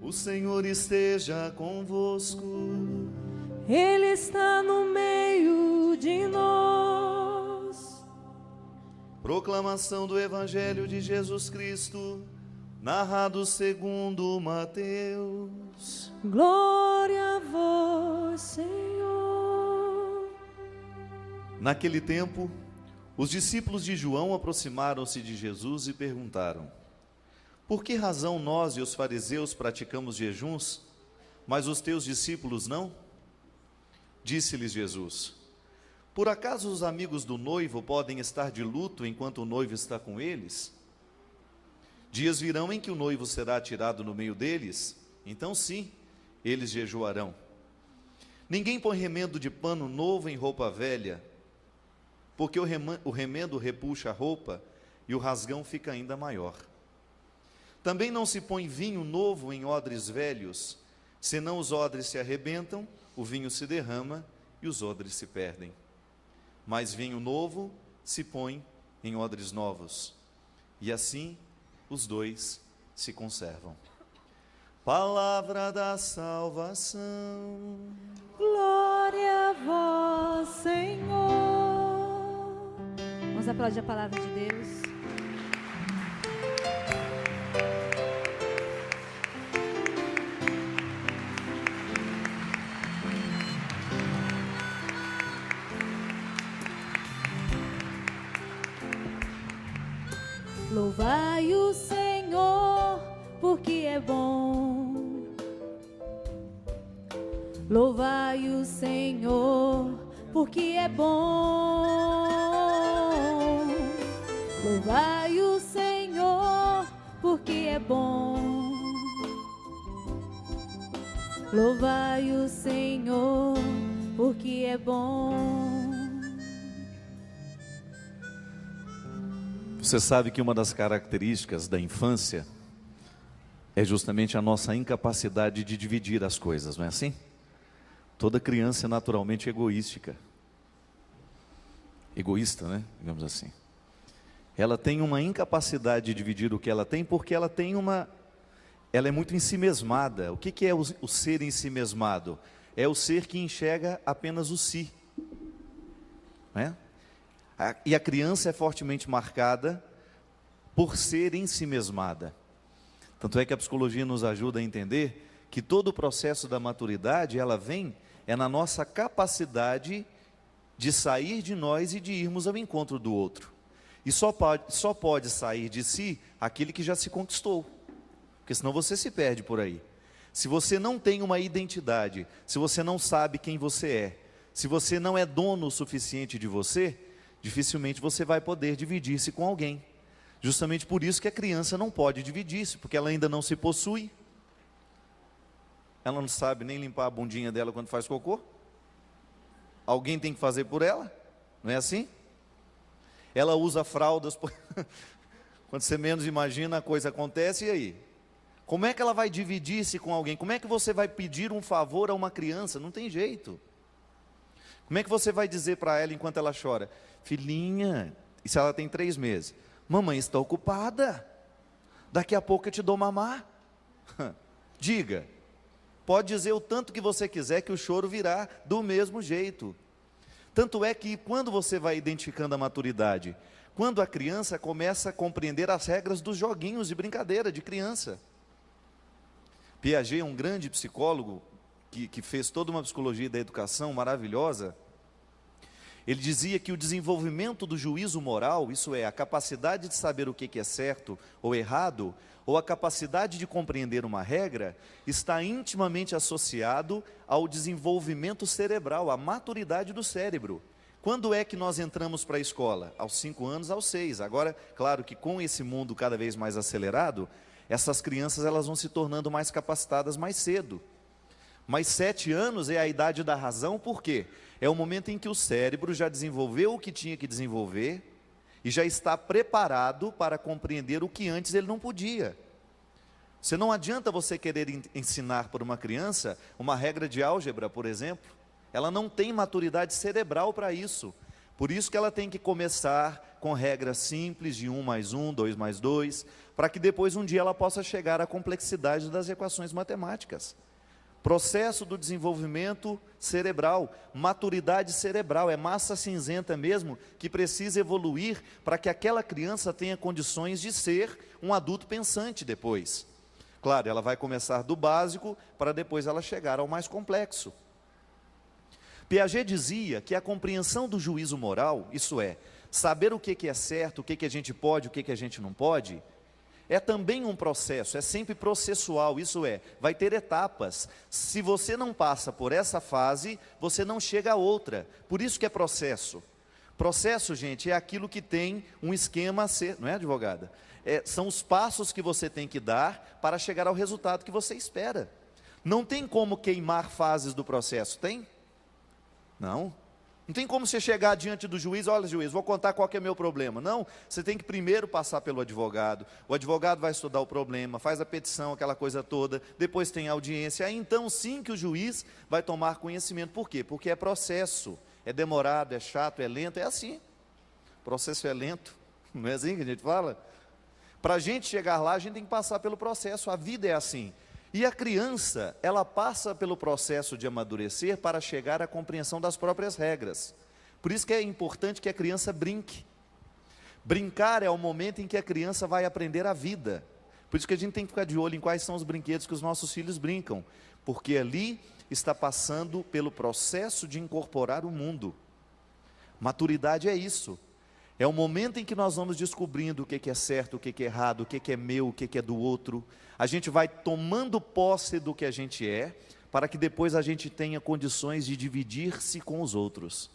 O Senhor esteja convosco. Ele está no meio de nós. Proclamação do Evangelho de Jesus Cristo, narrado segundo Mateus. Glória a vós, Senhor. Naquele tempo, os discípulos de João aproximaram-se de Jesus e perguntaram: por que razão nós e os fariseus praticamos jejuns, mas os teus discípulos não? Disse-lhes Jesus: por acaso os amigos do noivo podem estar de luto enquanto o noivo está com eles? Dias virão em que o noivo será tirado no meio deles, então sim, eles jejuarão. Ninguém põe remendo de pano novo em roupa velha, porque o remendo repuxa a roupa e o rasgão fica ainda maior. Também não se põe vinho novo em odres velhos, senão os odres se arrebentam, o vinho se derrama e os odres se perdem. Mas vinho novo se põe em odres novos, e assim os dois se conservam. Palavra da salvação. Glória a vós, Senhor. Vamos aplaudir a palavra de Deus. Louvai o Senhor, porque é bom. Louvai o Senhor, porque é bom. Louvai o Senhor, porque é bom. Louvai o Senhor, porque é bom. Você sabe que uma das características da infância é justamente a nossa incapacidade de dividir as coisas, não é assim? Toda criança é naturalmente egoísta, né? Digamos assim. Ela tem uma incapacidade de dividir o que ela tem, porque ela é muito ensimesmada. O que é o ser ensimesmado? É o ser que enxerga apenas o si, não é? E a criança é fortemente marcada por ser ensimesmada. Tanto é que a psicologia nos ajuda a entender que todo o processo da maturidade, ela é na nossa capacidade de sair de nós e de irmos ao encontro do outro. E só pode sair de si aquele que já se conquistou, porque senão você se perde por aí. Se você não tem uma identidade, se você não sabe quem você é, se você não é dono o suficiente de você, dificilmente você vai poder dividir-se com alguém. Justamente por isso que a criança não pode dividir-se, porque ela ainda não se possui. Ela não sabe nem limpar a bundinha dela quando faz cocô. Alguém tem que fazer por ela, não é assim? Ela usa fraldas, quando você menos imagina a coisa acontece, e aí? Como é que ela vai dividir-se com alguém? Como é que você vai pedir um favor a uma criança? Não tem jeito. Como é que você vai dizer para ela enquanto ela chora: filhinha, e se ela tem 3 meses, mamãe está ocupada, daqui a pouco eu te dou mamar? Diga, pode dizer o tanto que você quiser que o choro virá do mesmo jeito. Tanto é que quando você vai identificando a maturidade, quando a criança começa a compreender as regras dos joguinhos de brincadeira de criança. Piaget é um grande psicólogo, que fez toda uma psicologia da educação maravilhosa. Ele dizia que o desenvolvimento do juízo moral, isso é, a capacidade de saber o que é certo ou errado, ou a capacidade de compreender uma regra, está intimamente associado ao desenvolvimento cerebral, à maturidade do cérebro. Quando é que nós entramos para a escola? Aos 5 anos, aos 6. Agora, claro que com esse mundo cada vez mais acelerado, essas crianças elas vão se tornando mais capacitadas mais cedo. Mas 7 anos é a idade da razão, por quê? É o momento em que o cérebro já desenvolveu o que tinha que desenvolver e já está preparado para compreender o que antes ele não podia. Não adianta você querer ensinar para uma criança uma regra de álgebra, por exemplo. Ela não tem maturidade cerebral para isso. Por isso que ela tem que começar com regras simples de 1 mais 1, 2 mais 2, para que depois um dia ela possa chegar à complexidade das equações matemáticas. Processo do desenvolvimento cerebral, maturidade cerebral, é massa cinzenta mesmo, que precisa evoluir para que aquela criança tenha condições de ser um adulto pensante depois. Claro, ela vai começar do básico, para depois ela chegar ao mais complexo. Piaget dizia que a compreensão do juízo moral, isso é, saber o que é certo, o que a gente pode, o que a gente não pode, é também um processo, é sempre processual, isso é, vai ter etapas. Se você não passa por essa fase, você não chega a outra. Por isso que é processo. Processo, gente, é aquilo que tem um esquema a ser, não é, advogada? São os passos que você tem que dar para chegar ao resultado que você espera. Não tem como queimar fases do processo, tem? Não. Não tem como você chegar diante do juiz, olha juiz, vou contar qual que é meu problema. Não, você tem que primeiro passar pelo advogado, o advogado vai estudar o problema, faz a petição, aquela coisa toda, depois tem a audiência, aí então sim que o juiz vai tomar conhecimento. Por quê? Porque é processo, é demorado, é chato, é lento, é assim. O processo é lento, não é assim que a gente fala? Para a gente chegar lá, a gente tem que passar pelo processo, a vida é assim. E a criança, ela passa pelo processo de amadurecer para chegar à compreensão das próprias regras. Por isso que é importante que a criança brinque. Brincar é o momento em que a criança vai aprender a vida. Por isso que a gente tem que ficar de olho em quais são os brinquedos que os nossos filhos brincam. Porque ali está passando pelo processo de incorporar o mundo. Maturidade é isso. É o momento em que nós vamos descobrindo o que é certo, o que é errado, o que é meu, o que é do outro. A gente vai tomando posse do que a gente é, para que depois a gente tenha condições de dividir-se com os outros.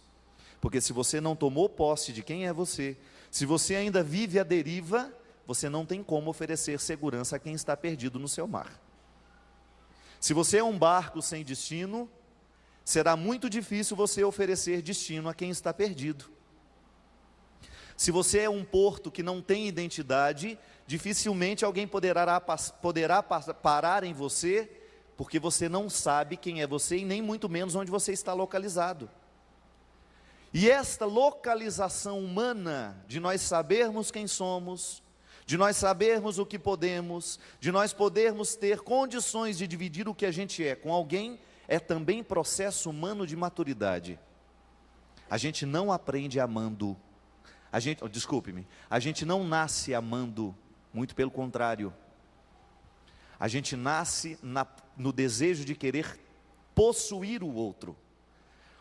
Porque se você não tomou posse de quem é você, se você ainda vive à deriva, você não tem como oferecer segurança a quem está perdido no seu mar. Se você é um barco sem destino, será muito difícil você oferecer destino a quem está perdido. Se você é um porto que não tem identidade, dificilmente alguém poderá parar em você, porque você não sabe quem é você e nem muito menos onde você está localizado. E esta localização humana, de nós sabermos quem somos, de nós sabermos o que podemos, de nós podermos ter condições de dividir o que a gente é com alguém, é também processo humano de maturidade. A gente não aprende amando. A gente não nasce amando, muito pelo contrário. A gente nasce no desejo de querer possuir o outro.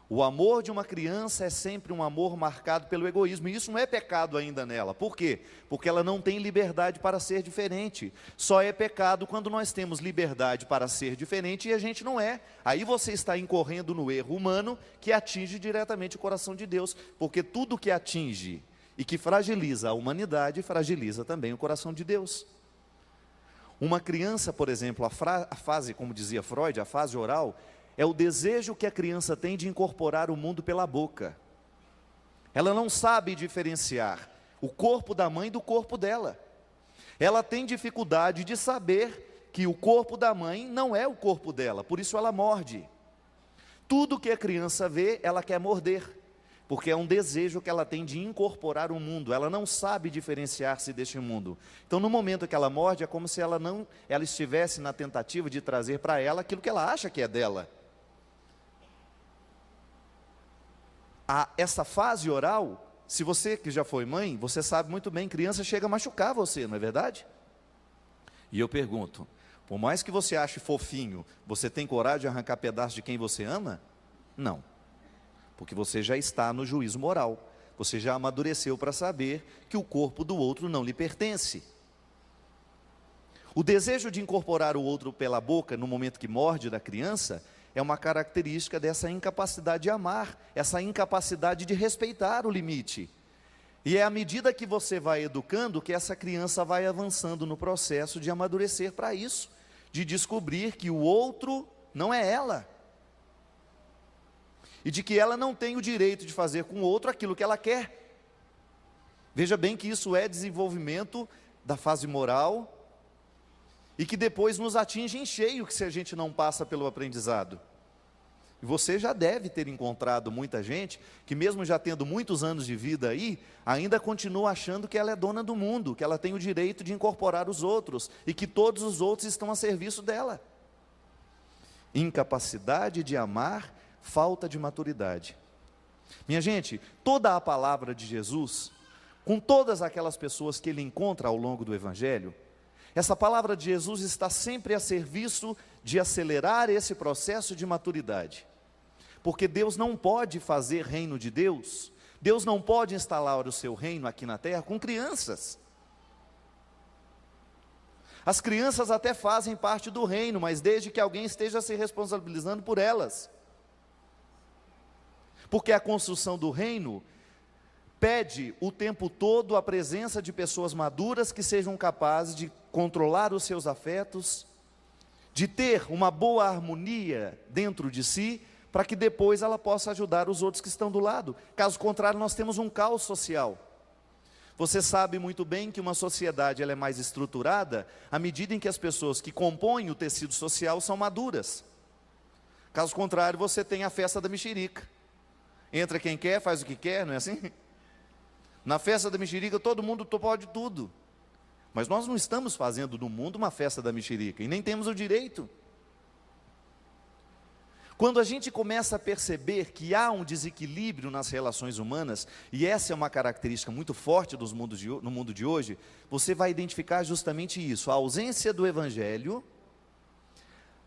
O amor de uma criança é sempre um amor marcado pelo egoísmo, e isso não é pecado ainda nela. Por quê? Porque ela não tem liberdade para ser diferente. Só é pecado quando nós temos liberdade para ser diferente e a gente não é. Aí você está incorrendo no erro humano que atinge diretamente o coração de Deus, porque tudo que atinge e que fragiliza a humanidade, fragiliza também o coração de Deus. Uma criança, por exemplo, a fase, como dizia Freud, a fase oral, é o desejo que a criança tem de incorporar o mundo pela boca. Ela não sabe diferenciar o corpo da mãe do corpo dela. Ela tem dificuldade de saber que o corpo da mãe não é o corpo dela, por isso ela morde. Tudo que a criança vê, ela quer morder, porque é um desejo que ela tem de incorporar o mundo. Ela não sabe diferenciar-se deste mundo. Então, no momento que ela morde, é como se ela estivesse na tentativa de trazer para ela aquilo que ela acha que é dela. Essa fase oral, se você que já foi mãe, você sabe muito bem, criança chega a machucar você, não é verdade? E eu pergunto, por mais que você ache fofinho, você tem coragem de arrancar pedaço de quem você ama? Não. Porque você já está no juízo moral, você já amadureceu para saber que o corpo do outro não lhe pertence. O desejo de incorporar o outro pela boca, no momento que morde da criança, é uma característica dessa incapacidade de amar, essa incapacidade de respeitar o limite. E é à medida que você vai educando, que essa criança vai avançando no processo de amadurecer para isso, de descobrir que o outro não é ela. E de que ela não tem o direito de fazer com o outro aquilo que ela quer. Veja bem que isso é desenvolvimento da fase moral, e que depois nos atinge em cheio se a gente não passa pelo aprendizado. E você já deve ter encontrado muita gente que, mesmo já tendo muitos anos de vida aí, ainda continua achando que ela é dona do mundo, que ela tem o direito de incorporar os outros e que todos os outros estão a serviço dela. Incapacidade de amar, falta de maturidade. Minha gente, toda a palavra de Jesus, com todas aquelas pessoas que ele encontra ao longo do Evangelho, essa palavra de Jesus está sempre a serviço de acelerar esse processo de maturidade. Porque Deus não pode fazer reino de Deus, Deus não pode instalar o seu reino aqui na terra com crianças. As crianças até fazem parte do reino, mas desde que alguém esteja se responsabilizando por elas. Porque a construção do reino pede o tempo todo a presença de pessoas maduras que sejam capazes de controlar os seus afetos, de ter uma boa harmonia dentro de si, para que depois ela possa ajudar os outros que estão do lado. Caso contrário, nós temos um caos social. Você sabe muito bem que uma sociedade ela é mais estruturada à medida em que as pessoas que compõem o tecido social são maduras. Caso contrário, você tem a festa da mexerica. Entra quem quer, faz o que quer, não é assim? Na festa da mexerica todo mundo pode tudo. Mas nós não estamos fazendo no mundo uma festa da mexerica, e nem temos o direito. Quando a gente começa a perceber que há um desequilíbrio nas relações humanas, e essa é uma característica muito forte no mundo de hoje, você vai identificar justamente isso, a ausência do Evangelho,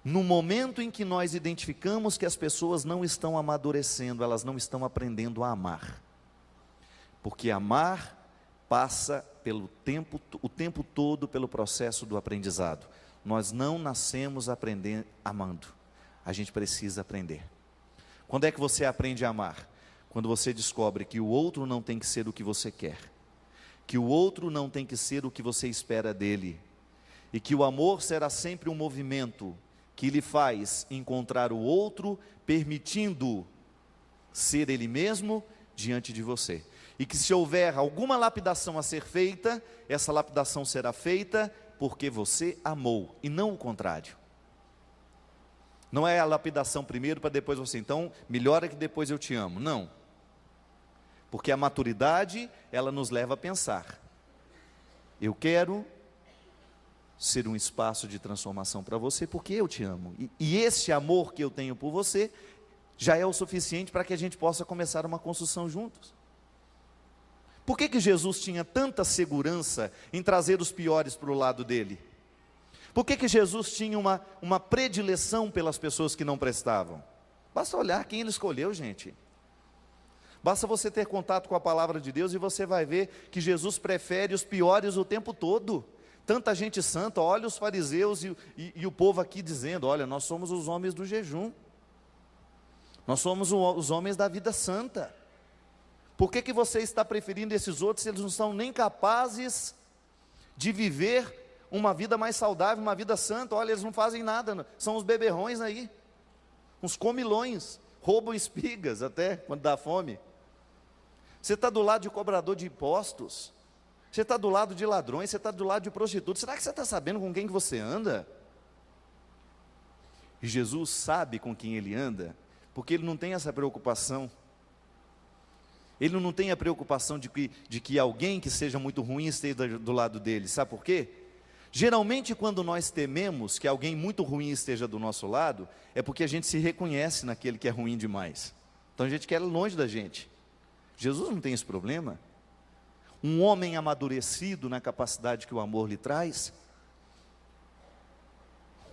no momento em que nós identificamos que as pessoas não estão amadurecendo, elas não estão aprendendo a amar. Porque amar passa o tempo todo pelo processo do aprendizado. Nós não nascemos aprendendo amando. A gente precisa aprender. Quando é que você aprende a amar? Quando você descobre que o outro não tem que ser o que você quer, que o outro não tem que ser o que você espera dele, e que o amor será sempre um movimento que lhe faz encontrar o outro, permitindo ser ele mesmo diante de você. E que se houver alguma lapidação a ser feita, essa lapidação será feita porque você amou, e não o contrário. Não é a lapidação primeiro para depois você, então, melhora que depois eu te amo. Não. Porque a maturidade, ela nos leva a pensar. Eu quero ser um espaço de transformação para você, porque eu te amo. E esse amor que eu tenho por você, já é o suficiente para que a gente possa começar uma construção juntos. Por que Jesus tinha tanta segurança em trazer os piores para o lado dele? Por que Jesus tinha uma predileção pelas pessoas que não prestavam? Basta olhar quem ele escolheu, gente. Basta você ter contato com a palavra de Deus e você vai ver que Jesus prefere os piores o tempo todo. Tanta gente santa, olha os fariseus e o povo aqui dizendo, olha, nós somos os homens do jejum. Nós somos os homens da vida santa. Por que você está preferindo esses outros se eles não são nem capazes de viver uma vida mais saudável, uma vida santa? Olha, eles não fazem nada, são os beberrões aí, uns comilões, roubam espigas até quando dá fome. Você está do lado de cobrador de impostos, você está do lado de ladrões, você está do lado de prostitutos. Será que você está sabendo com quem que você anda? E Jesus sabe com quem ele anda, porque ele não tem essa preocupação. Ele não tem a preocupação de que alguém que seja muito ruim esteja do lado dele. Sabe por quê? Geralmente quando nós tememos que alguém muito ruim esteja do nosso lado, é porque a gente se reconhece naquele que é ruim demais. Então a gente quer longe da gente. Jesus não tem esse problema. Um homem amadurecido na capacidade que o amor lhe traz,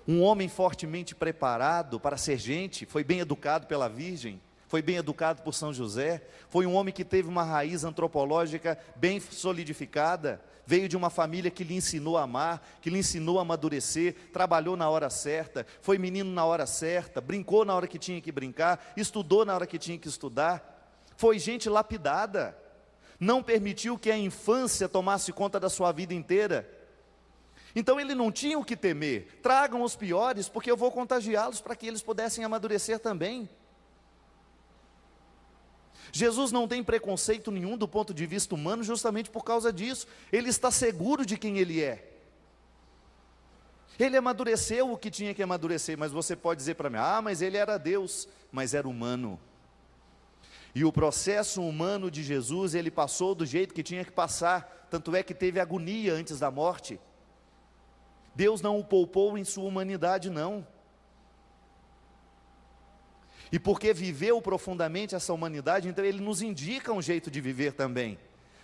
um homem fortemente preparado para ser gente, foi bem educado pela Virgem, foi bem educado por São José, foi um homem que teve uma raiz antropológica bem solidificada, veio de uma família que lhe ensinou a amar, que lhe ensinou a amadurecer, trabalhou na hora certa, foi menino na hora certa, brincou na hora que tinha que brincar, estudou na hora que tinha que estudar, foi gente lapidada, não permitiu que a infância tomasse conta da sua vida inteira. Então ele não tinha o que temer, tragam os piores, porque eu vou contagiá-los para que eles pudessem amadurecer também. Jesus não tem preconceito nenhum do ponto de vista humano justamente por causa disso. Ele está seguro de quem ele é. Ele amadureceu o que tinha que amadurecer, mas você pode dizer para mim, mas ele era Deus, mas era humano. E o processo humano de Jesus, ele passou do jeito que tinha que passar, tanto é que teve agonia antes da morte. Deus não o poupou em sua humanidade, não. E porque viveu profundamente essa humanidade, então ele nos indica um jeito de viver também.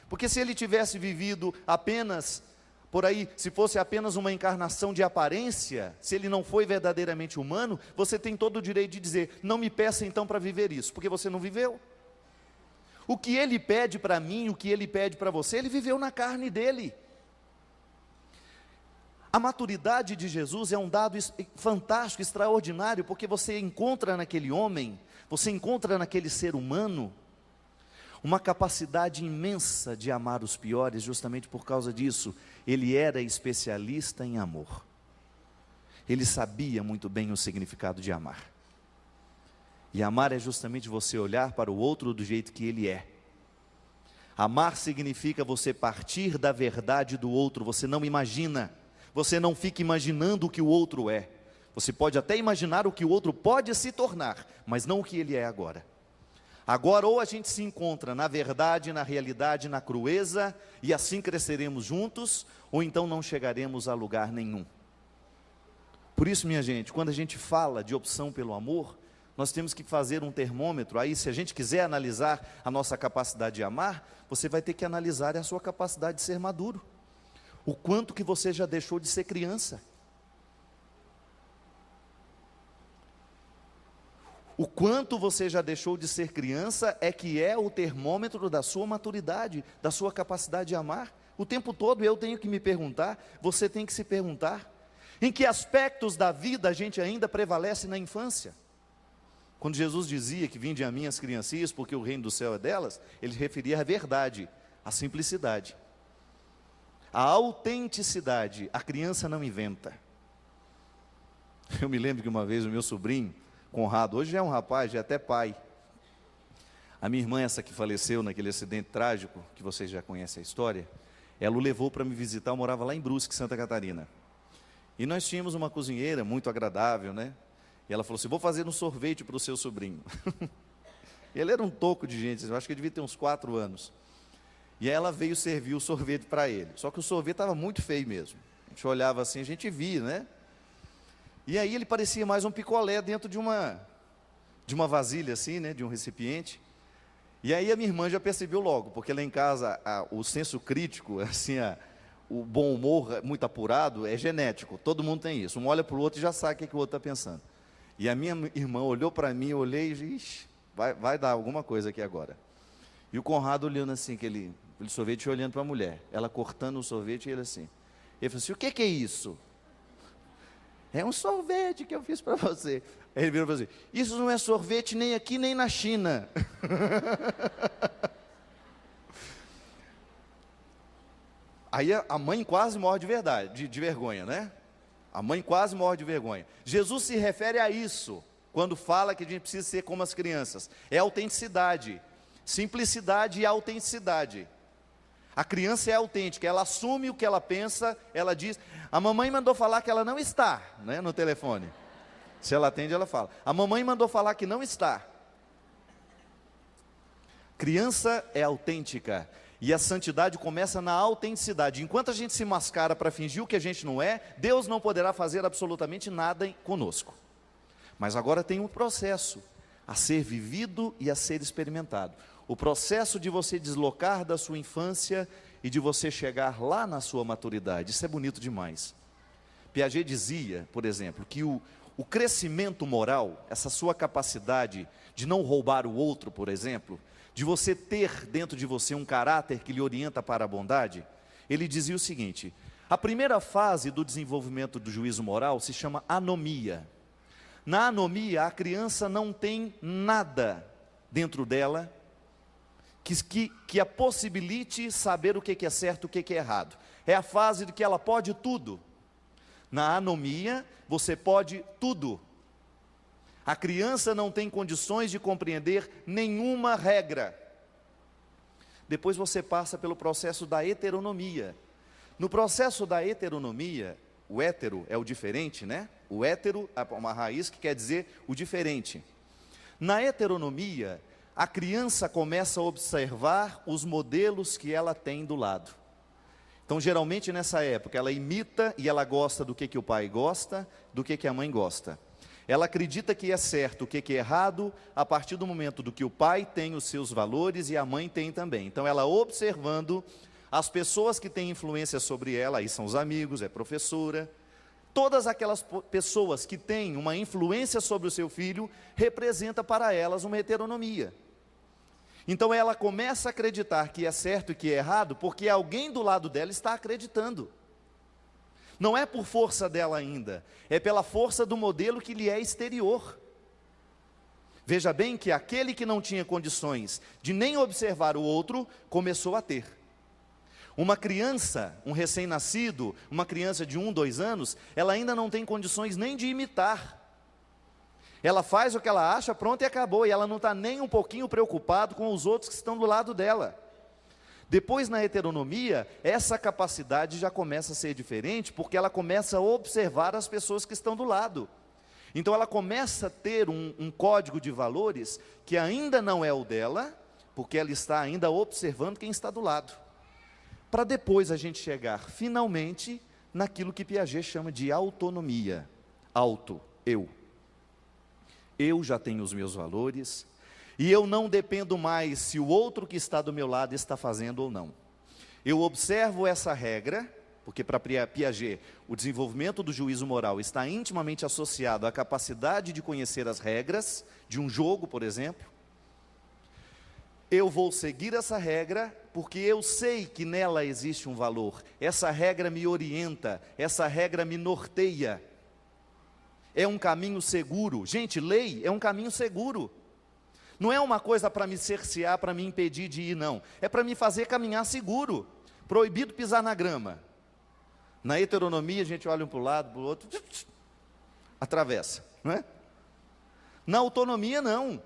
Porque se ele tivesse vivido apenas, por aí, se fosse apenas uma encarnação de aparência, se ele não foi verdadeiramente humano, você tem todo o direito de dizer, não me peça então para viver isso, porque você não viveu. O que ele pede para mim, o que ele pede para você, ele viveu na carne dele. A maturidade de Jesus é um dado fantástico, extraordinário, porque você encontra naquele homem, você encontra naquele ser humano, uma capacidade imensa de amar os piores, justamente por causa disso. Ele era especialista em amor. Ele sabia muito bem o significado de amar. E amar é justamente você olhar para o outro do jeito que ele é. Amar significa você partir da verdade do outro, você não imagina. Você não fica imaginando o que o outro é. Você pode até imaginar o que o outro pode se tornar, mas não o que ele é agora. Agora ou a gente se encontra na verdade, na realidade, na crueza, e assim cresceremos juntos, ou então não chegaremos a lugar nenhum. Por isso, minha gente, quando a gente fala de opção pelo amor, nós temos que fazer um termômetro. Aí, se a gente quiser analisar a nossa capacidade de amar, você vai ter que analisar a sua capacidade de ser maduro. O quanto que você já deixou de ser criança. O quanto você já deixou de ser criança é que é o termômetro da sua maturidade, da sua capacidade de amar. O tempo todo eu tenho que me perguntar, você tem que se perguntar, em que aspectos da vida a gente ainda prevalece na infância? Quando Jesus dizia que vinde a mim as criancinhas, porque o reino do céu é delas, ele referia à verdade, à simplicidade. A autenticidade, a criança não inventa. Eu me lembro que uma vez o meu sobrinho, Conrado, hoje já é um rapaz, já é até pai. A minha irmã, essa que faleceu naquele acidente trágico, que vocês já conhecem a história, ela o levou para me visitar, eu morava lá em Brusque, Santa Catarina. E nós tínhamos uma cozinheira muito agradável, né? E ela falou assim, vou fazer um sorvete para o seu sobrinho. Ele era um toco de gente, eu acho que ele devia ter uns 4 anos. E ela veio servir o sorvete para ele. Só que o sorvete estava muito feio mesmo. A gente olhava assim, a gente via, né? E aí ele parecia mais um picolé dentro de uma vasilha assim, né? De um recipiente. E aí a minha irmã já percebeu logo, porque lá em casa o senso crítico, assim, o bom humor muito apurado é genético. Todo mundo tem isso. Um olha para o outro e já sabe o que o outro está pensando. E a minha irmã olhou para mim, eu olhei e disse, vai dar alguma coisa aqui agora. E o Conrado olhando assim, aquele sorvete, olhando para a mulher, ela cortando o sorvete, e ele assim. Ele falou assim, o que é isso? É um sorvete que eu fiz para você. Aí ele virou e falou assim, isso não é sorvete nem aqui, nem na China. Aí a mãe quase morre de verdade, de vergonha, né? A mãe quase morre de vergonha. Jesus se refere a isso, quando fala que a gente precisa ser como as crianças. É autenticidade, simplicidade e autenticidade. A criança é autêntica, ela assume o que ela pensa, ela diz, a mamãe mandou falar que ela não está, né, no telefone. Se ela atende, ela fala, a mamãe mandou falar que não está. Criança é autêntica, e a santidade começa na autenticidade. Enquanto a gente se mascara para fingir o que a gente não é, Deus não poderá fazer absolutamente nada conosco. Mas agora tem um processo a ser vivido e a ser experimentado. O processo de você deslocar da sua infância e de você chegar lá na sua maturidade. Isso é bonito demais. Piaget dizia, por exemplo, que o crescimento moral, essa sua capacidade de não roubar o outro, por exemplo, de você ter dentro de você um caráter que lhe orienta para a bondade, ele dizia o seguinte, a primeira fase do desenvolvimento do juízo moral se chama anomia. Na anomia, a criança não tem nada dentro dela que a possibilite saber o que é certo, o que é errado. É a fase de que ela pode tudo. Na anomia, você pode tudo. A criança não tem condições de compreender nenhuma regra. Depois você passa pelo processo da heteronomia. No processo da heteronomia, O hétero é o diferente, né? O hétero é uma raiz que quer dizer o diferente. Na heteronomia, a criança começa a observar os modelos que ela tem do lado. Então, geralmente nessa época, ela imita e ela gosta do que o pai gosta, do que a mãe gosta. Ela acredita que é certo, o que é errado, a partir do momento do que o pai tem os seus valores e a mãe tem também. Então, ela observando as pessoas que têm influência sobre ela, aí são os amigos, é professora, todas aquelas pessoas que têm uma influência sobre o seu filho, representa para elas uma heteronomia. Então ela começa a acreditar que é certo e que é errado, porque alguém do lado dela está acreditando. Não é por força dela ainda, é pela força do modelo que lhe é exterior. Veja bem que aquele que não tinha condições de nem observar o outro, começou a ter. Uma criança, um recém-nascido, uma criança de 1, 2 anos, ela ainda não tem condições nem de imitar. Ela faz o que ela acha, pronto e acabou, e ela não está nem um pouquinho preocupado com os outros que estão do lado dela. Depois, na heteronomia, essa capacidade já começa a ser diferente, porque ela começa a observar as pessoas que estão do lado. Então ela começa a ter um código de valores que ainda não é o dela, porque ela está ainda observando quem está do lado. Para depois a gente chegar, finalmente, naquilo que Piaget chama de autonomia. Auto, eu. Eu já tenho os meus valores, e eu não dependo mais se o outro que está do meu lado está fazendo ou não. Eu observo essa regra, porque para Piaget, o desenvolvimento do juízo moral está intimamente associado à capacidade de conhecer as regras, de um jogo, por exemplo. Eu vou seguir essa regra, porque eu sei que nela existe um valor. Essa regra me orienta, essa regra me norteia. É um caminho seguro. Gente, lei é um caminho seguro. Não é uma coisa para me cercear, para me impedir de ir, não. É para me fazer caminhar seguro. Proibido pisar na grama. Na heteronomia, a gente olha um para o lado, para o outro, atravessa, não é? Na autonomia, não.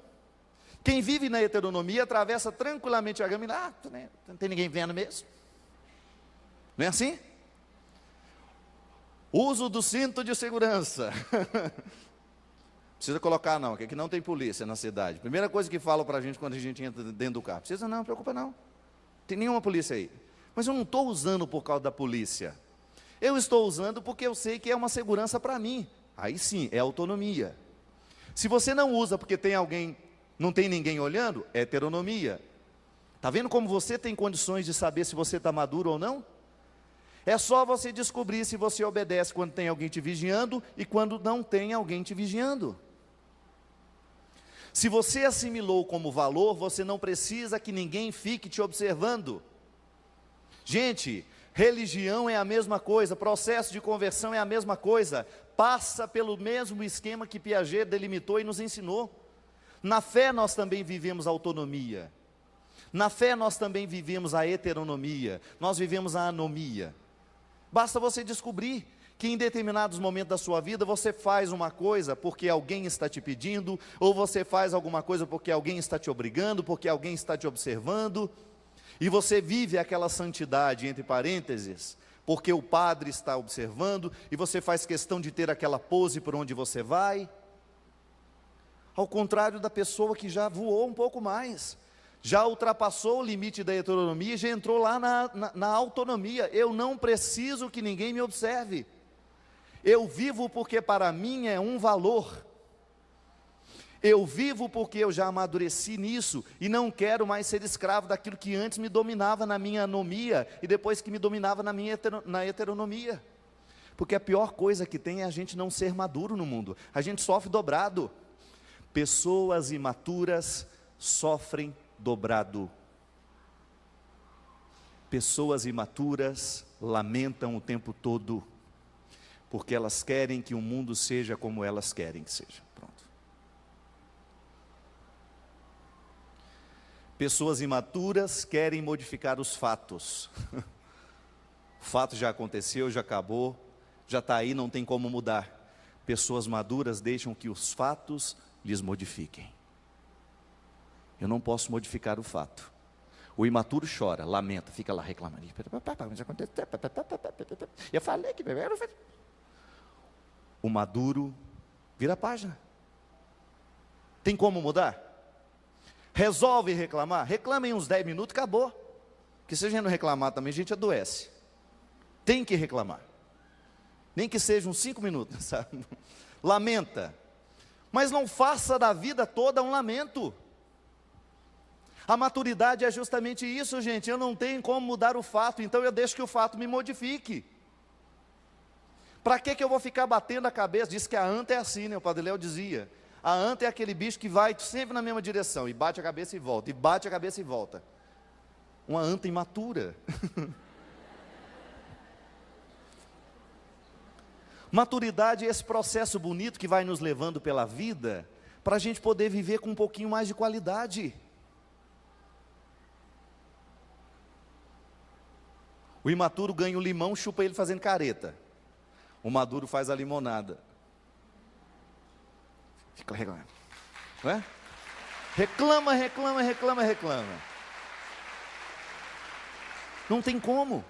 Quem vive na heteronomia, atravessa tranquilamente a grama e não tem ninguém vendo mesmo. Não é assim? Uso do cinto de segurança. Precisa colocar não, que aqui não tem polícia na cidade. Primeira coisa que falam para a gente quando a gente entra dentro do carro. Precisa não preocupa não. Tem nenhuma polícia aí. Mas eu não estou usando por causa da polícia. Eu estou usando porque eu sei que é uma segurança para mim. Aí sim, é autonomia. Se você não usa porque tem alguém, não tem ninguém olhando, é heteronomia. Está vendo como você tem condições de saber se você está maduro ou não? É só você descobrir se você obedece quando tem alguém te vigiando e quando não tem alguém te vigiando. Se você assimilou como valor, você não precisa que ninguém fique te observando. Gente, religião é a mesma coisa, processo de conversão é a mesma coisa, passa pelo mesmo esquema que Piaget delimitou e nos ensinou. Na fé nós também vivemos a autonomia, na fé nós também vivemos a heteronomia, nós vivemos a anomia. Basta você descobrir que em determinados momentos da sua vida você faz uma coisa porque alguém está te pedindo, ou você faz alguma coisa porque alguém está te obrigando, porque alguém está te observando, e você vive aquela santidade, entre parênteses, porque o padre está observando, e você faz questão de ter aquela pose por onde você vai, ao contrário da pessoa que já voou um pouco mais, já ultrapassou o limite da heteronomia e já entrou lá na autonomia. Eu não preciso que ninguém me observe, eu vivo porque para mim é um valor, eu vivo porque eu já amadureci nisso, e não quero mais ser escravo daquilo que antes me dominava na minha anomia, e depois que me dominava na heteronomia, porque a pior coisa que tem é a gente não ser maduro no mundo, a gente sofre dobrado. Pessoas imaturas sofrem dobrado. Pessoas imaturas lamentam o tempo todo, porque elas querem que o mundo seja como elas querem que seja. Pronto. Pessoas imaturas querem modificar os fatos. O fato já aconteceu, já acabou, já está aí, não tem como mudar. Pessoas maduras deixam que os fatos lhes modifiquem. Eu não posso modificar o fato. O imaturo chora, lamenta, fica lá reclamando. Eu falei que O maduro vira a página. Tem como mudar? Resolve reclamar? Reclama em uns 10 minutos, acabou. Porque se a gente não reclamar também, a gente adoece. Tem que reclamar. Nem que seja uns 5 minutos, sabe? Lamenta. Mas não faça da vida toda um lamento. A maturidade é justamente isso, gente. Eu não tenho como mudar o fato, então eu deixo que o fato me modifique. Para que eu vou ficar batendo a cabeça? Diz que a anta é assim, né? O Padre Léo dizia. A anta é aquele bicho que vai sempre na mesma direção, e bate a cabeça e volta, e bate a cabeça e volta. Uma anta imatura. Maturidade é esse processo bonito que vai nos levando pela vida, para a gente poder viver com um pouquinho mais de qualidade. O imaturo ganha o limão, chupa ele fazendo careta. O maduro faz a limonada. Fica reclamando, não é? Reclama, reclama, reclama, reclama. Não tem como.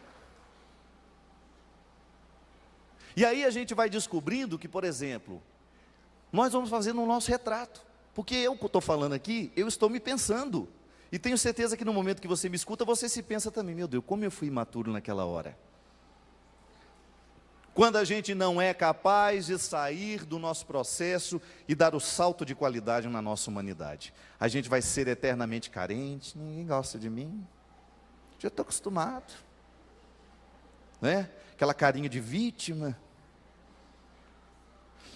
E aí a gente vai descobrindo que, por exemplo, nós vamos fazendo o nosso retrato. Porque eu que estou falando aqui, eu estou me pensando. E tenho certeza que no momento que você me escuta, você se pensa também, meu Deus, como eu fui imaturo naquela hora. Quando a gente não é capaz de sair do nosso processo e dar o salto de qualidade na nossa humanidade, a gente vai ser eternamente carente, ninguém gosta de mim, já estou acostumado, né? Aquela carinha de vítima.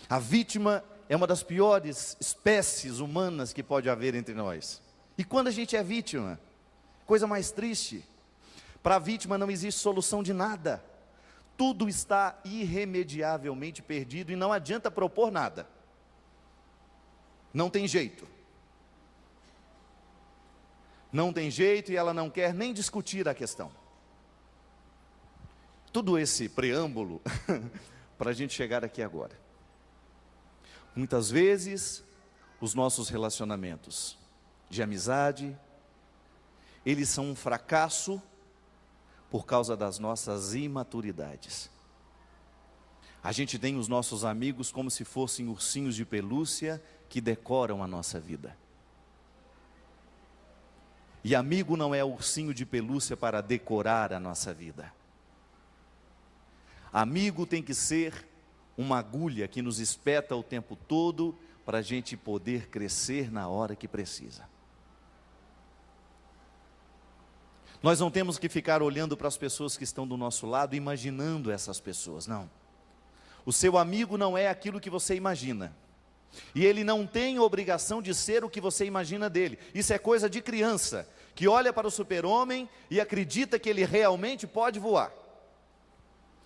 A vítima é uma das piores espécies humanas que pode haver entre nós. E quando a gente é vítima, coisa mais triste, para a vítima não existe solução de nada. Tudo está irremediavelmente perdido e não adianta propor nada. Não tem jeito. Não tem jeito e ela não quer nem discutir a questão. Tudo esse preâmbulo para a gente chegar aqui agora. Muitas vezes, os nossos relacionamentos de amizade, eles são um fracasso por causa das nossas imaturidades. A gente tem os nossos amigos como se fossem ursinhos de pelúcia que decoram a nossa vida. E amigo não é ursinho de pelúcia para decorar a nossa vida. Amigo tem que ser uma agulha que nos espeta o tempo todo para a gente poder crescer na hora que precisa. Nós não temos que ficar olhando para as pessoas que estão do nosso lado, imaginando essas pessoas, não. O seu amigo não é aquilo que você imagina. E ele não tem obrigação de ser o que você imagina dele. Isso é coisa de criança, que olha para o super-homem e acredita que ele realmente pode voar.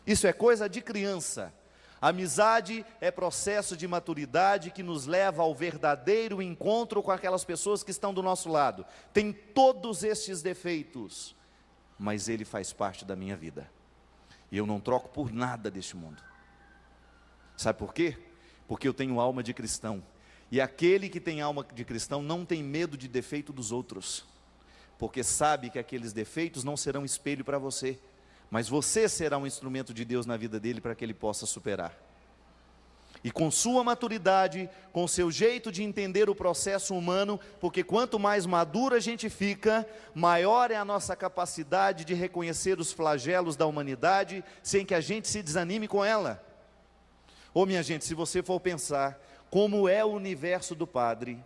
Isso é coisa de criança. Amizade é processo de maturidade que nos leva ao verdadeiro encontro com aquelas pessoas que estão do nosso lado. Tem todos estes defeitos, mas ele faz parte da minha vida. E eu não troco por nada deste mundo. Sabe por quê? Porque eu tenho alma de cristão. E aquele que tem alma de cristão não tem medo de defeito dos outros. Porque sabe que aqueles defeitos não serão espelho para você. Mas você será um instrumento de Deus na vida dele para que ele possa superar. E com sua maturidade, com seu jeito de entender o processo humano, porque quanto mais maduro a gente fica, maior é a nossa capacidade de reconhecer os flagelos da humanidade, sem que a gente se desanime com ela. Ô minha gente, se você for pensar como é o universo do Padre,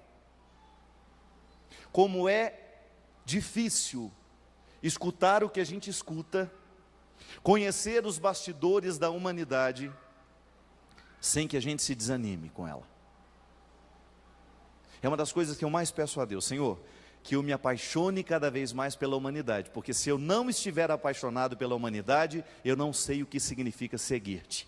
como é difícil escutar o que a gente escuta, conhecer os bastidores da humanidade, sem que a gente se desanime com ela. É uma das coisas que eu mais peço a Deus, Senhor, que eu me apaixone cada vez mais pela humanidade, porque se eu não estiver apaixonado pela humanidade, eu não sei o que significa seguir-te.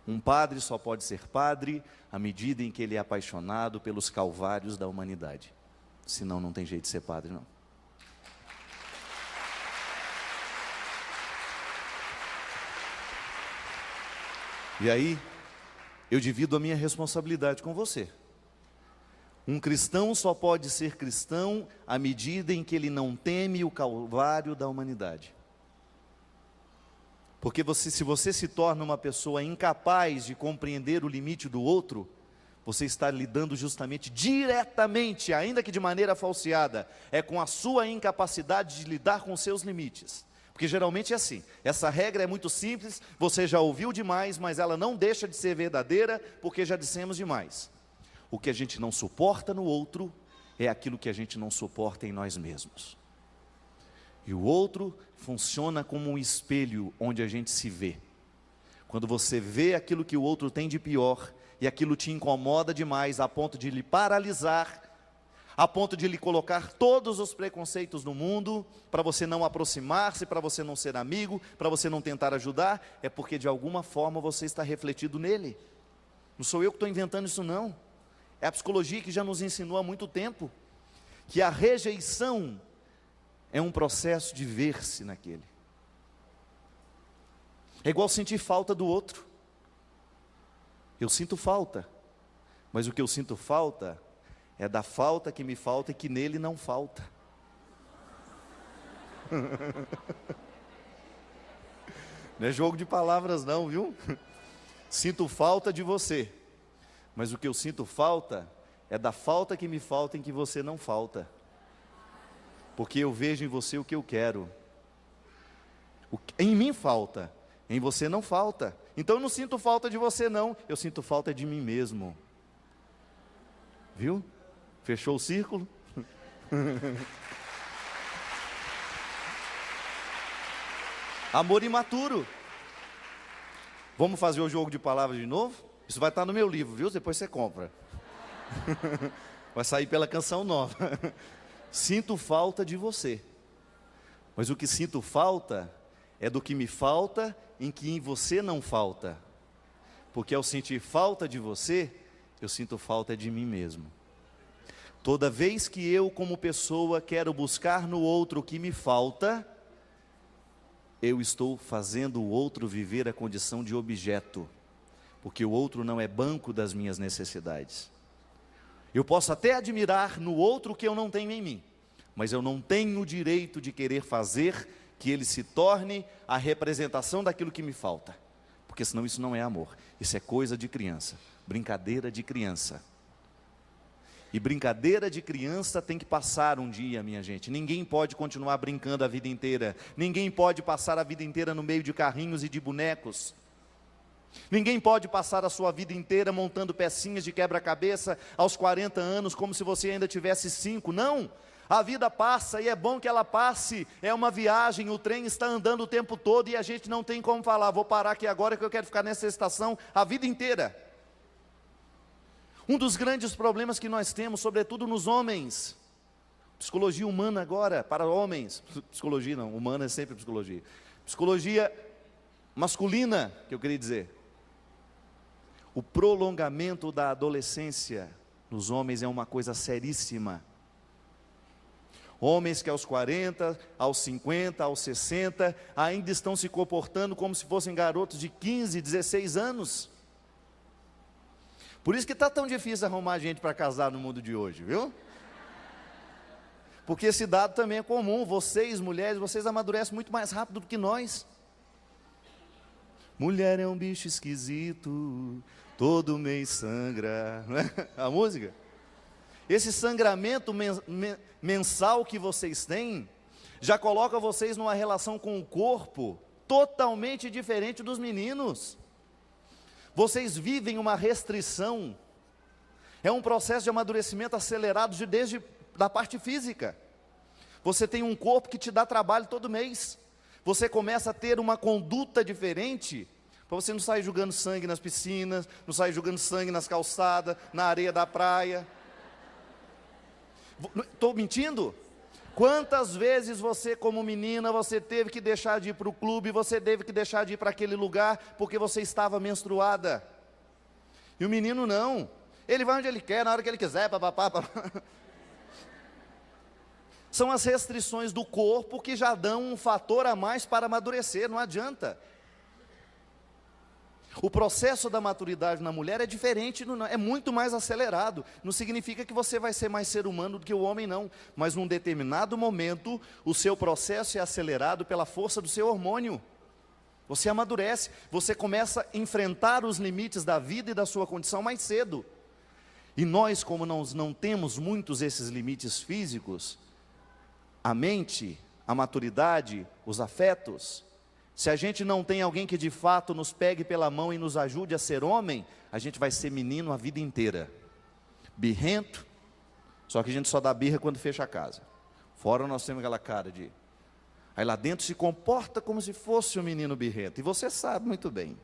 Um padre só pode ser padre à medida em que ele é apaixonado pelos calvários da humanidade. Senão não tem jeito de ser padre, não. E aí, eu divido a minha responsabilidade com você. Um cristão só pode ser cristão à medida em que ele não teme o calvário da humanidade. Porque se você se torna uma pessoa incapaz de compreender o limite do outro, você está lidando justamente, diretamente, ainda que de maneira falseada, com a sua incapacidade de lidar com seus limites. Porque geralmente é assim, essa regra é muito simples, você já ouviu demais, mas ela não deixa de ser verdadeira, porque já dissemos demais. O que a gente não suporta no outro, é aquilo que a gente não suporta em nós mesmos. E o outro funciona como um espelho, onde a gente se vê. Quando você vê aquilo que o outro tem de pior, e aquilo te incomoda demais, a ponto de lhe paralisar, a ponto de lhe colocar todos os preconceitos do mundo, para você não aproximar-se, para você não ser amigo, para você não tentar ajudar, é porque de alguma forma você está refletido nele. Não sou eu que estou inventando isso não, é a psicologia que já nos ensinou há muito tempo, que a rejeição é um processo de ver-se naquele. É igual sentir falta do outro. Eu sinto falta, mas o que eu sinto falta é da falta que me falta e que nele não falta. Não é jogo de palavras não, viu? Sinto falta de você, mas o que eu sinto falta é da falta que me falta em que você não falta. Porque eu vejo em você o que eu quero. Em mim falta, em você não falta. Então eu não sinto falta de você não, eu sinto falta de mim mesmo. Viu? Fechou o círculo? Amor imaturo. Vamos fazer o jogo de palavras de novo? Isso vai estar no meu livro, viu? Depois você compra. Vai sair pela Canção Nova. Sinto falta de você. Mas o que sinto falta é do que me falta em que em você não falta. Porque ao sentir falta de você, eu sinto falta de mim mesmo. Toda vez que eu, como pessoa, quero buscar no outro o que me falta, eu estou fazendo o outro viver a condição de objeto, porque o outro não é banco das minhas necessidades. Eu posso até admirar no outro o que eu não tenho em mim, mas eu não tenho o direito de querer fazer que ele se torne a representação daquilo que me falta, porque senão isso não é amor, isso é coisa de criança, brincadeira de criança. E brincadeira de criança tem que passar um dia, minha gente. Ninguém pode continuar brincando a vida inteira. Ninguém pode passar a vida inteira no meio de carrinhos e de bonecos. Ninguém pode passar a sua vida inteira montando pecinhas de quebra-cabeça aos 40 anos, como se você ainda tivesse 5. Não, a vida passa e é bom que ela passe. É uma viagem, o trem está andando o tempo todo e a gente não tem como falar, vou parar aqui agora que eu quero ficar nessa estação a vida inteira. Um dos grandes problemas que nós temos, sobretudo nos homens, psicologia humana agora, para homens, psicologia não, humana é sempre psicologia, psicologia masculina, que eu queria dizer, o prolongamento da adolescência nos homens é uma coisa seríssima. Homens que aos 40, aos 50, aos 60, ainda estão se comportando como se fossem garotos de 15, 16 anos. Por isso que está tão difícil arrumar gente para casar no mundo de hoje, viu? Porque esse dado também é comum, vocês mulheres, vocês amadurecem muito mais rápido do que nós. Mulher é um bicho esquisito, todo mês sangra, não é? A música? Esse sangramento mensal que vocês têm, já coloca vocês numa relação com o corpo, totalmente diferente dos meninos. Vocês vivem uma restrição, é um processo de amadurecimento acelerado desde da parte física. Você tem um corpo que te dá trabalho todo mês, você começa a ter uma conduta diferente, para você não sair jogando sangue nas piscinas, não sair jogando sangue nas calçadas, na areia da praia. Estou mentindo? Quantas vezes você como menina, você teve que deixar de ir para o clube, você teve que deixar de ir para aquele lugar, porque você estava menstruada, e o menino não, ele vai onde ele quer, na hora que ele quiser, papapá. São as restrições do corpo que já dão um fator a mais para amadurecer, não adianta. O processo da maturidade na mulher é diferente, é muito mais acelerado. Não significa que você vai ser mais ser humano do que o homem, não. Mas num determinado momento, o seu processo é acelerado pela força do seu hormônio. Você amadurece, você começa a enfrentar os limites da vida e da sua condição mais cedo. E nós, como não temos muitos esses limites físicos, a mente, a maturidade, os afetos, se a gente não tem alguém que de fato nos pegue pela mão e nos ajude a ser homem, a gente vai ser menino a vida inteira, birrento, só que a gente só dá birra quando fecha a casa. Fora nós temos aquela cara de... Aí lá dentro se comporta como se fosse um menino birrento. E você sabe muito bem.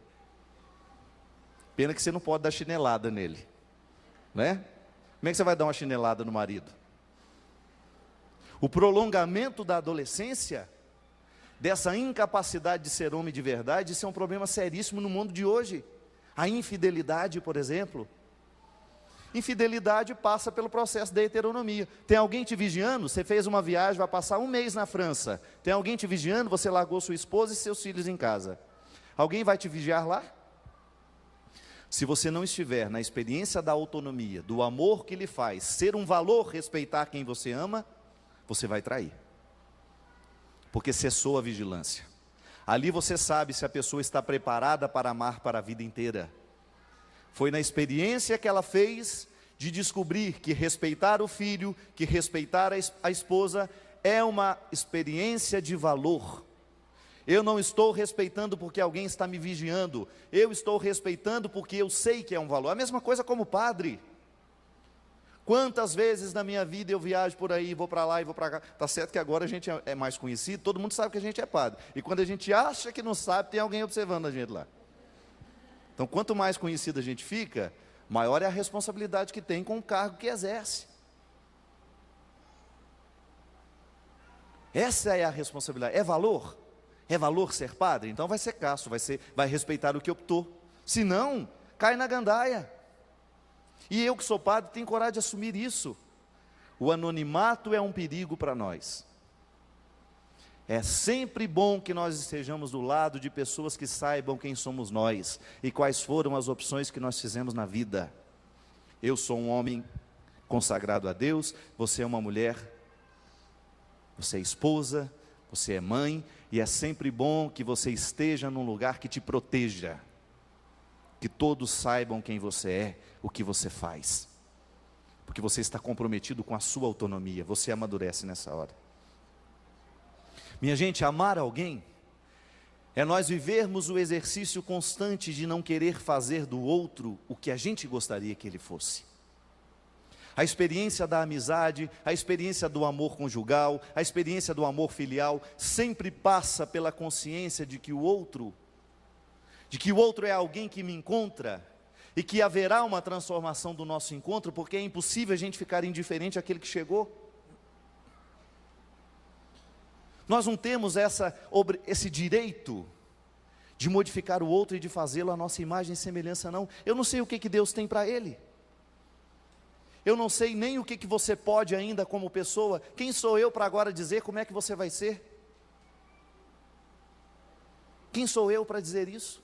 Pena que você não pode dar chinelada nele. Né? Como é que você vai dar uma chinelada no marido? O prolongamento da adolescência, dessa incapacidade de ser homem de verdade, isso é um problema seríssimo no mundo de hoje. A infidelidade, por exemplo. Infidelidade passa pelo processo da heteronomia. Tem alguém te vigiando? Você fez uma viagem, vai passar um mês na França. Tem alguém te vigiando? Você largou sua esposa e seus filhos em casa. Alguém vai te vigiar lá? Se você não estiver na experiência da autonomia, do amor que lhe faz ser um valor respeitar quem você ama, você vai trair. Porque cessou a vigilância. Ali você sabe se a pessoa está preparada para amar para a vida inteira. Foi na experiência que ela fez de descobrir que respeitar o filho, que respeitar a esposa, é uma experiência de valor. Eu não estou respeitando porque alguém está me vigiando, eu estou respeitando porque eu sei que é um valor. A mesma coisa como padre. Quantas vezes na minha vida eu viajo por aí, vou para lá e vou para cá. Está certo que agora a gente é mais conhecido, todo mundo sabe que a gente é padre. E quando a gente acha que não sabe, tem alguém observando a gente lá. Então, quanto mais conhecido a gente fica, maior é a responsabilidade que tem com o cargo que exerce. Essa é a responsabilidade. É valor? É valor ser padre? Então vai ser casto, vai respeitar o que optou. Se não, cai na gandaia. E eu que sou padre, tenho coragem de assumir isso. O anonimato é um perigo para nós. É sempre bom que nós estejamos do lado de pessoas que saibam quem somos nós e quais foram as opções que nós fizemos na vida. Eu sou um homem consagrado a Deus, você é uma mulher, você é esposa, você é mãe, e é sempre bom que você esteja num lugar que te proteja, que todos saibam quem você é, o que você faz, porque você está comprometido com a sua autonomia, você amadurece nessa hora. Minha gente, amar alguém é nós vivermos o exercício constante de não querer fazer do outro o que a gente gostaria que ele fosse. A experiência da amizade, a experiência do amor conjugal, a experiência do amor filial, sempre passa pela consciência de que o outro é alguém que me encontra, e que haverá uma transformação do nosso encontro, porque é impossível a gente ficar indiferente àquele que chegou. Nós não temos esse direito de modificar o outro e de fazê-lo à nossa imagem e semelhança, não. Eu não sei o que Deus tem para ele. Eu não sei nem o que você pode ainda como pessoa. Quem sou eu para agora dizer como é que você vai ser? Quem sou eu para dizer isso?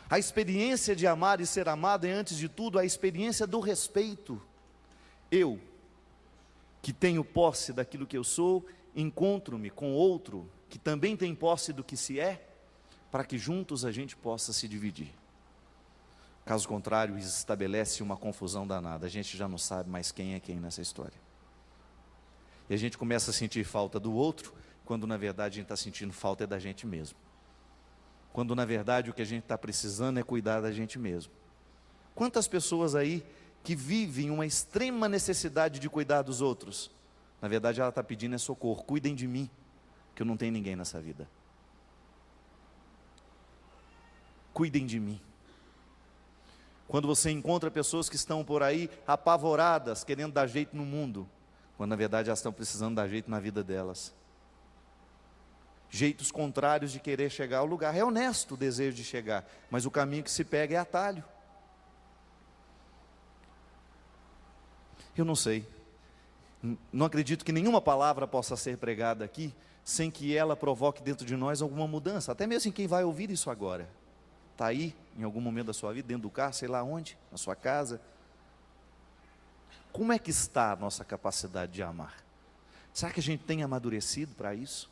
A experiência de amar e ser amado é, antes de tudo, a experiência do respeito. Eu, que tenho posse daquilo que eu sou, encontro-me com outro que também tem posse do que se é, para que juntos a gente possa se dividir. Caso contrário, estabelece uma confusão danada, a gente já não sabe mais quem é quem nessa história. E a gente começa a sentir falta do outro, quando na verdade a gente está sentindo falta da gente mesmo. Quando na verdade o que a gente está precisando é cuidar da gente mesmo. Quantas pessoas aí que vivem uma extrema necessidade de cuidar dos outros, na verdade ela está pedindo socorro, cuidem de mim, que eu não tenho ninguém nessa vida. Cuidem de mim. Quando você encontra pessoas que estão por aí apavoradas, querendo dar jeito no mundo, quando na verdade elas estão precisando dar jeito na vida delas. Jeitos contrários de querer chegar ao lugar. É honesto o desejo de chegar, mas o caminho que se pega é atalho. Eu não sei, não acredito que nenhuma palavra possa ser pregada aqui, sem que ela provoque dentro de nós alguma mudança, até mesmo em quem vai ouvir isso agora. Está aí, em algum momento da sua vida, dentro do carro, sei lá onde, na sua casa. Como é que está a nossa capacidade de amar? Será que a gente tem amadurecido para isso?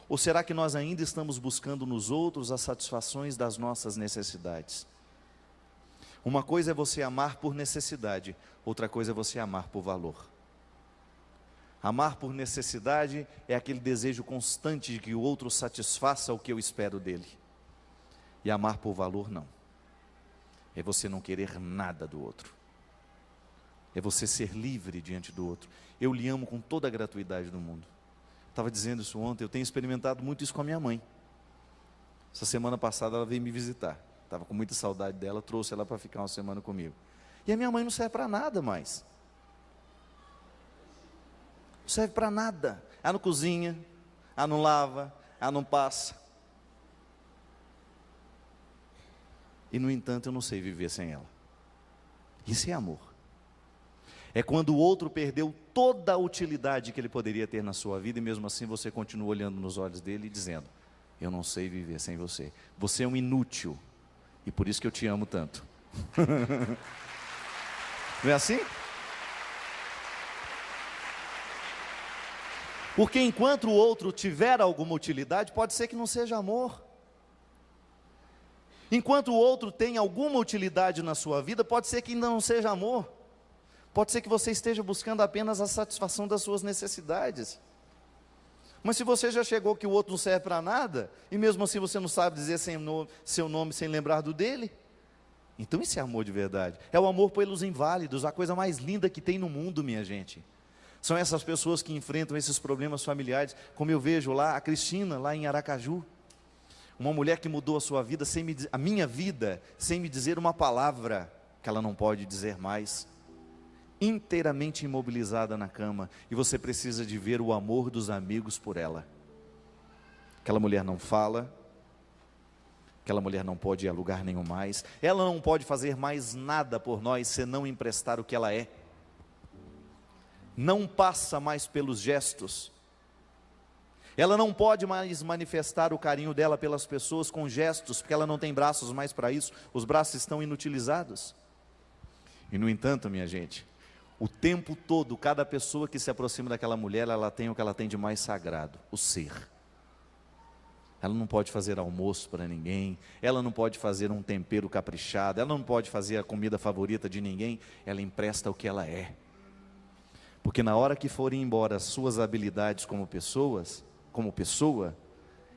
Ou será que nós ainda estamos buscando nos outros as satisfações das nossas necessidades? Uma coisa é você amar por necessidade, outra coisa é você amar por valor. Amar por necessidade é aquele desejo constante de que o outro satisfaça o que eu espero dele. E amar por valor não. É você não querer nada do outro. É você ser livre diante do outro. Eu lhe amo com toda a gratuidade do mundo. Estava dizendo isso ontem, eu tenho experimentado muito isso com a minha mãe. Essa semana passada ela veio me visitar. Estava com muita saudade dela, trouxe ela para ficar uma semana comigo. E a minha mãe não serve para nada mais. Não serve para nada. Ela não cozinha, ela não lava, ela não passa. E no entanto eu não sei viver sem ela. Isso é amor. É quando o outro perdeu toda a utilidade que ele poderia ter na sua vida e mesmo assim você continua olhando nos olhos dele e dizendo: eu não sei viver sem você. Você é um inútil e por isso que eu te amo tanto. Não é assim? Porque enquanto o outro tiver alguma utilidade, pode ser que não seja amor. Enquanto o outro tem alguma utilidade na sua vida, pode ser que ainda não seja amor. Pode ser que você esteja buscando apenas a satisfação das suas necessidades. Mas se você já chegou que o outro não serve para nada, e mesmo assim você não sabe dizer seu nome sem lembrar do dele, então isso é amor de verdade. É o amor pelos inválidos, a coisa mais linda que tem no mundo, minha gente. São essas pessoas que enfrentam esses problemas familiares, como eu vejo lá, a Cristina, lá em Aracaju. Uma mulher que mudou a sua vida, a minha vida, sem me dizer uma palavra, que ela não pode dizer mais. Inteiramente imobilizada na cama, e você precisa de ver o amor dos amigos por ela. Aquela mulher não fala, aquela mulher não pode ir a lugar nenhum mais, ela não pode fazer mais nada por nós, senão emprestar o que ela é. Não passa mais pelos gestos, ela não pode mais manifestar o carinho dela pelas pessoas com gestos, porque ela não tem braços mais para isso, os braços estão inutilizados. E no entanto, minha gente, o tempo todo, cada pessoa que se aproxima daquela mulher, ela tem o que ela tem de mais sagrado, o ser. Ela não pode fazer almoço para ninguém, ela não pode fazer um tempero caprichado, ela não pode fazer a comida favorita de ninguém, ela empresta o que ela é. Porque na hora que forem embora as suas habilidades como pessoa,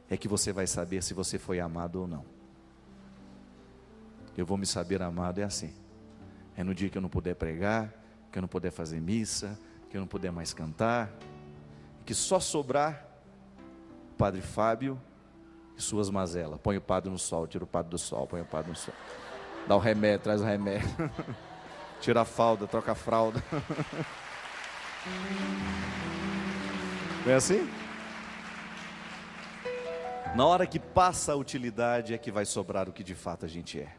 é que você vai saber se você foi amado ou não. Eu vou me saber amado é assim. É no dia que eu não puder pregar, que eu não puder fazer missa, que eu não puder mais cantar, que só sobrar o Padre Fábio e suas mazelas. Põe o padre no sol, tira o padre do sol, põe o padre no sol. Dá o remédio, traz o remédio. Tira a fralda, troca a fralda. Não é assim? Na hora que passa a utilidade é que vai sobrar o que de fato a gente é.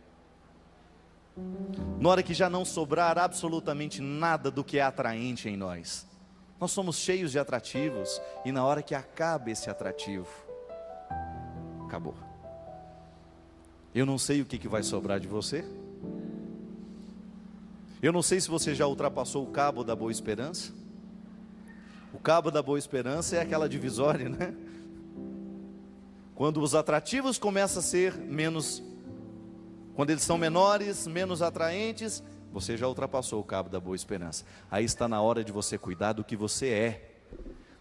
Na hora que já não sobrar absolutamente nada do que é atraente em nós, nós somos cheios de atrativos, e na hora que acaba esse atrativo, acabou. Eu não sei o que vai sobrar de você. Eu não sei se você já ultrapassou o cabo da Boa Esperança. O cabo da Boa Esperança é aquela divisória, né? Quando os atrativos começam a ser menos, quando eles são menores, menos atraentes, você já ultrapassou o cabo da Boa Esperança. Aí está na hora de você cuidar do que você é,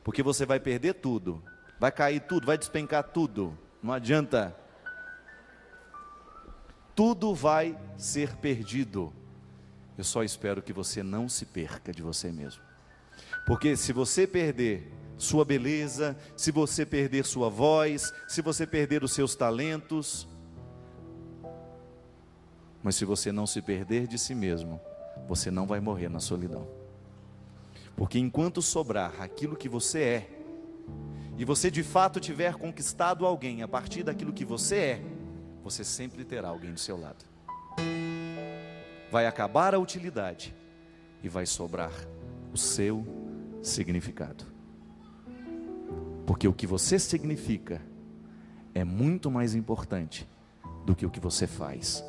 porque você vai perder tudo, vai cair tudo, vai despencar tudo, não adianta. Tudo vai ser perdido. Eu só espero que você não se perca de você mesmo, porque se você perder sua beleza, se você perder sua voz, se você perder os seus talentos, mas se você não se perder de si mesmo, você não vai morrer na solidão. Porque enquanto sobrar aquilo que você é, e você de fato tiver conquistado alguém a partir daquilo que você é, você sempre terá alguém do seu lado. Vai acabar a utilidade e vai sobrar o seu significado. Porque o que você significa é muito mais importante do que o que você faz.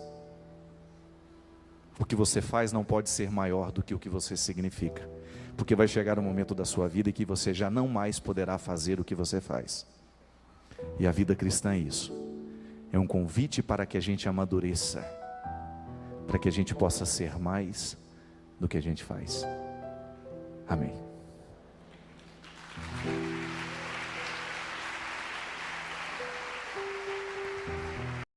O que você faz não pode ser maior do que o que você significa, porque vai chegar um momento da sua vida em que você já não mais poderá fazer o que você faz. E a vida cristã é isso. É um convite para que a gente amadureça, para que a gente possa ser mais do que a gente faz. Amém.